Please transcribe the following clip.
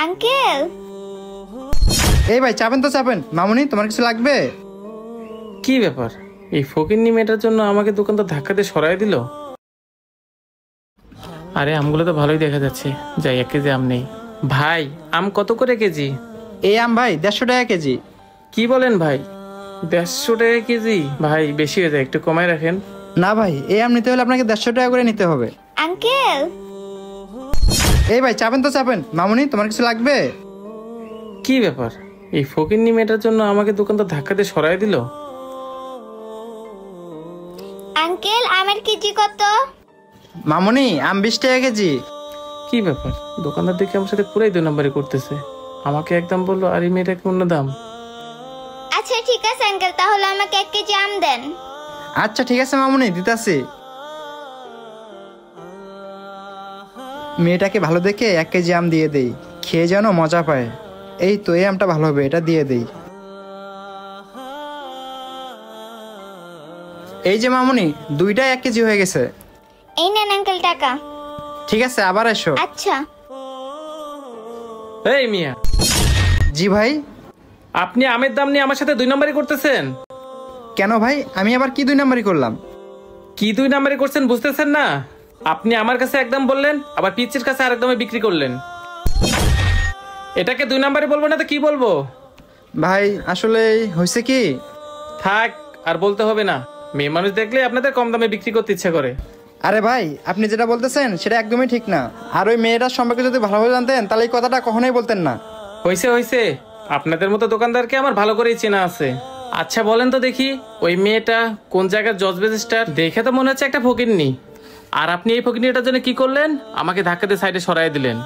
Uncle এই ভাই চাপেন তো চাপেন। মামুনি তোমার কিছু লাগবে? কি ব্যাপার, এই ফকিন্নি মেয়েটার জন্য আমাকে দোকানটা ধাক্কা দিয়ে সরাই দিল। আরে আমগুলো তো ভালোই দেখা যাচ্ছে, যাই 1 কেজি আম নেই। ভাই আম কত করে কেজি? এই আম ভাই 150 টাকা কেজি। কি বলেন ভাই, 150 টাকা কেজি? ভাই বেশি হয়ে যায়, একটু কমায় রাখেন। না ভাই, এই আম নিতে হলে আপনাকে 150 টাকা করে নিতে হবে। আঙ্কেল এই ভাই চাপেন তো চাপেন। মামুনি তোমার কিছু লাগবে? কি ব্যাপার, এই ফকিন্নি মেয়েটার জন্য আমাকে দোকানটা ধাক্কা দিয়ে সরাই দিল। আঙ্কেল আমের কেজি কত? মামুনি আম 20 টাকা কেজি। কি ব্যাপার, দোকানদার দেখে আমার সাথে পুরাই 2 নম্বরই করতেছে। আমাকে একদম বললো আর এই মেয়েটাকে অন্য দাম। আচ্ছা ঠিক আছে আঙ্কেল, তাহলে আমাকে 1 কেজি আম দেন। আচ্ছা ঠিক আছে মামুনি, দিতাছি। মেয়েটাকে ভালো দেখে 1 কেজি আম দিয়ে দেই, খেয়ে যেন মজা পায়। এই তো এই আমটা ভালো হবে, এটা দিয়ে দেই। এই যে মামুনি, 2টাই 1 কেজি হয়ে গেছে। এই নেন আঙ্কেল টাকা। ঠিক আছে, আবার এসো। আচ্ছা। এই মিয়া, জি ভাই। আপনি আমের দাম নিয়ে আমার সাথে 2 নম্বরই করতেছেন কেন ভাই, আমি আবার কি 2 নাম্বারই করলাম? কি 2 নম্বরই করছেন বুঝতেছেন না? আপনি আমার কাছে একদম বললেন, আবার পিচ্চির কাছে আরেকদমে বিক্রি করলেন। এটাকে 2 নম্বরই বলবো না তো কি বলবো? ভাই আসলে হয়েছে কি, থাক, আর বলতে হবে না। মেয়ে মানুষ দেখলে আপনাদের কম দামে বিক্রি করতে ইচ্ছা করে। আরে ভাই আপনি যেটা বলতেছেন সেটা একদমই ঠিক না। আর ওই মেয়েটার সম্পর্কে যদি ভালোভাবে জানতেন তাহলে এই কথাটা কখনোই বলতেন না। হয়েছে হয়েছে, আপনাদের মতো দোকানদারকে আমার ভালো করেই চেনা আছে। আচ্ছা বলেন তো দেখি, ওই মেয়েটা কোন জায়গার জজবেজ স্টার? দেখে তো মনে হচ্ছে একটা ফকিন্নি। আর আপনি এই ফকিন্নিটার জন্য কি করলেন? আমাকে ধাক্কা দিয়ে সাইডে সরাই দিলেন।